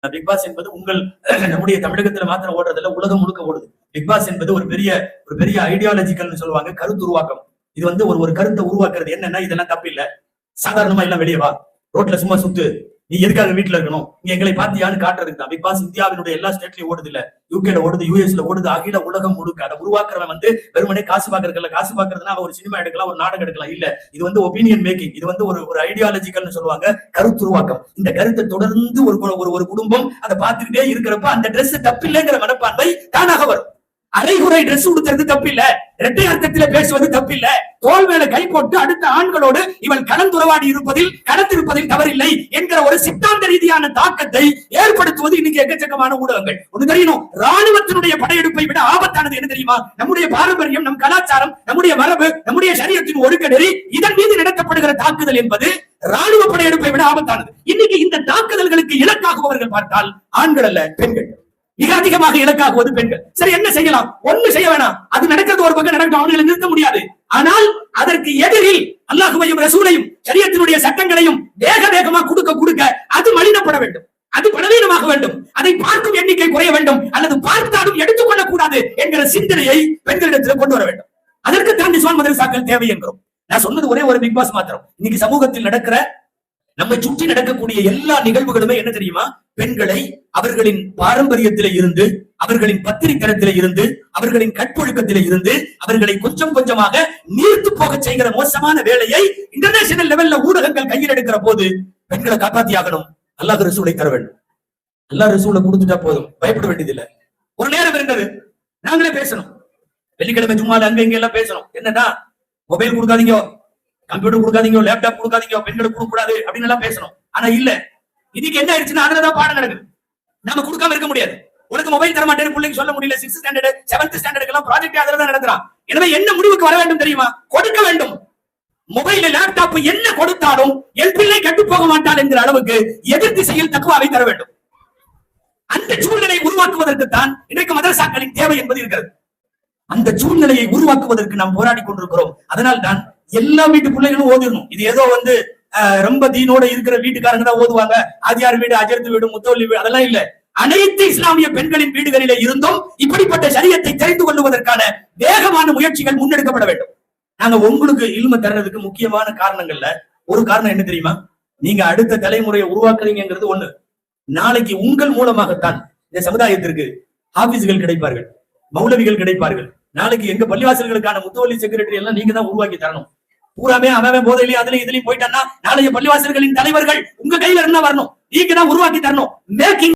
Big pass என்பது உங்கள் நம்முடைய தமிழகத்துல மாத்திரம் ஓடுறதுல உலகம் முழுக்க ஓடுது. பிக் பாஸ் என்பது ஒரு பெரிய ஐடியாலஜிக்கல்னு சொல்லுவாங்க, கருத்து உருவாக்கம். இது வந்து ஒரு கருத்தை உருவாக்குறது. என்னன்னா இதெல்லாம் தப்பு இல்ல, சாதாரணமா எல்லாம் வெளியே வா, ரோட்ல சும்மா சுத்து, நீ எதுக்காக வீட்டுல இருக்கணும், நீ எங்களை பாத்தியான்னு காட்டுறதுக்கு தான் பிக் பாஸ். இந்தியாவினுடைய எல்லா ஸ்டேட்லயும் ஓடுது இல்ல, யூகேல ஓடுது, யூஎஸ்ல ஓடுது, அகில உலகம் முழுக்க. அதை உருவாக்குறவன் வந்து வெறுமனே காசு பாக்குறதுல, காசு பாக்குறதுனா அவன் ஒரு சினிமா எடுக்கலாம், ஒரு நாடகம் எடுக்கலாம். இல்ல, இது வந்து ஒப்பீனியன் மேக்கிங். இது வந்து ஒரு ஐடியாலஜிக்கல்னு சொல்லுவாங்க, கருத்துருவாக்கம். இந்த கருத்தை தொடர்ந்து ஒரு குடும்பம் அதை பார்த்துக்கிட்டே இருக்கிறப்ப அந்த டிரெஸ் தப்பு இல்லைங்கிற மனப்பான்மை தானாக வரும். அரைகுறை டிரெஸ் உடுத்துறது தப்பில்ல, இரட்டை அர்த்தத்தில பேசுவது தப்பில்ல, தோல் மேல கை போட்டு அடுத்த ஆண்களோடு இவன் கலந்துறவாடி கடந்திருப்பதில் தவறில்லை என்கிற ஒரு சித்தாந்த ரீதியான தாக்கத்தை ஏற்படுத்துவது இன்னைக்கு எக்கச்சக்கமான ஊடகங்கள். ஒண்ணு தெரியணும், ராணுவத்தினுடைய படையெடுப்பை விட ஆபத்தானது என்ன தெரியுமா? நம்முடைய பாரம்பரியம், நம் கலாச்சாரம், நம்முடைய மரபு, நம்முடைய சரியத்தின் ஒழுக்க நெறி, இதன் மீது நடத்தப்படுகிற தாக்குதல் என்பது ராணுவ படையெடுப்பை விட ஆபத்தானது. இன்னைக்கு இந்த தாக்குதல்களுக்கு இலக்காகுபவர்கள் பார்த்தால் ஆண்கள் அல்ல, பெண்கள். மிக அதிகமாக இலக்காகுவது பெண்கள். சரி, என்ன செய்யலாம்? ஒண்ணு செய்ய வேணாம், அது நடக்கிறது ஒரு பக்கம் நடக்கும், அவர்களை நிறுத்த முடியாது. ஆனால் அதற்கு எதிரில் அல்லாஹ்வையும் ரசூலையும் ஷரியத்தினுடைய சட்டங்களையும் வேகமா கொடுக்க அது மலினப்பட வேண்டும், அது பலவீனமாக வேண்டும், அதை பார்க்கும் எண்ணிக்கை குறைய வேண்டும், அல்லது பார்த்தாலும் எடுத்துக்கொள்ளக் கூடாது என்கிற சிந்தனையை பெண்களிடத்தில் கொண்டு வர வேண்டும். அதற்கு தான் நிஸ்வான் மதரசாக்கள் தேவை என்கிறோம். நான் சொன்னது ஒரே ஒரு பிக் பாஸ் மாத்திரம். இன்னைக்கு சமூகத்தில் நடக்கிற, நம்மை சுற்றி நடக்கக்கூடிய எல்லா நிகழ்வுகளுமே என்ன தெரியுமா? பெண்களை அவர்களின் பாரம்பரியத்திலே இருந்து, அவர்களின் பத்திரித்தனத்திலே இருந்து, அவர்களின் கற்பொழுக்கத்திலே இருந்து அவர்களை கொஞ்சம் கொஞ்சமாக நீர்த்து போக செய்கிற மோசமான வேலையை இன்டர்நேஷனல் லெவல்ல ஊடகங்கள் கையில் எடுக்கிற போது பெண்களை காப்பாத்தியாகணும். அல்லாஹ் ரசூலை தர வேண்டும். அல்லாஹ் ரசூலை கொடுத்துட்டா போதும், பயப்பட வேண்டியதில்லை. ஒரு நேரம் இருந்தது, நாங்களே பேசணும், வெள்ளிக்கிழமை ஜும்மால அங்க இங்க எல்லாம் பேசணும். என்னன்னா, மொபைல் கொடுக்காதீங்க, கம்ப்யூட்டர் கொடுக்காதீங்க, லேப்டாப் கொடுக்காதீங்க, பெண்களுக்கு கொடுக்க கூடாது அப்படின்னு எல்லாம் பேசணும். ஆனா இல்ல, இன்னைக்கு என்ன ஆயிடுச்சுன்னா அதுலதான் பாடம் நடக்குது. நம்ம கொடுக்காம இருக்க முடியாது. உனக்கு மொபைல் தர மாட்டேன்னு பிள்ளைங்க சொல்ல முடியல. 6th ஸ்டாண்டர்ட் 7th ஸ்டாண்டர்ட் எல்லாம் ப்ராஜெக்ட் அதுலதான் நடத்துறான். எனவே என்ன முடிவுக்கு வர வேண்டும் தெரியுமா? கொடுக்க வேண்டும். மொபைல், லேப்டாப் என்ன கொடுத்தாலும் என் பிள்ளை கெட்டு போக மாட்டாள் என்கிற அளவுக்கு எதிர் திசையில் தக்குவாவை தர வேண்டும். அந்த சூழ்நிலை உருவாக்குவதற்கு தான் இன்றைக்கு மதரசாக்களின் தேவை என்பது இருக்கிறது. அந்த சூழ்நிலையை உருவாக்குவதற்கு நாம் போராடி கொண்டிருக்கிறோம். அதனால் தான் எல்லா வீட்டு பிள்ளைகளும் ஓதிடணும். இது ஏதோ வந்து ரொம்ப தீனோட இருக்கிற வீட்டுக்காரங்க தான் ஓதுவாங்க, ஆதியார் வீடு, அஜர்த்து வீடு, முத்தோல்லி வீடு, அதெல்லாம் இல்ல. அனைத்து இஸ்லாமிய பெண்களின் வீடுகளிலே இருந்தும் இப்படிப்பட்ட சரியத்தை தெரிந்து கொள்வதற்கான வேகமான முயற்சிகள் முன்னெடுக்கப்பட வேண்டும். நாங்க உங்களுக்கு இல்ம தர்றதுக்கு முக்கியமான காரணங்கள்ல ஒரு காரணம் என்ன தெரியுமா? நீங்க அடுத்த தலைமுறையை உருவாக்குறீங்கிறது ஒண்ணு. நாளைக்கு உங்கள் மூலமாகத்தான் இந்த சமுதாயத்திற்கு ஆபீஸ்கள் கிடைப்பார்கள், மௌலவிகள் கிடைப்பார்கள். நாளைக்கு எங்க பள்ளிவாசல்களுக்கான முத்தவல்லி செக்ரட்டரி எல்லாம் நீங்க தான் உருவாக்கி தரணும். பூராமே அவன் போதையிலையும் அதுலயும் இதுலயும் போயிட்டான்னா நாளைய பள்ளிவாசல்களின் தலைவர்கள் உங்க கையில என்ன வரணும்? நீங்க தான் உருவாக்கி தரணும். மேக்கிங்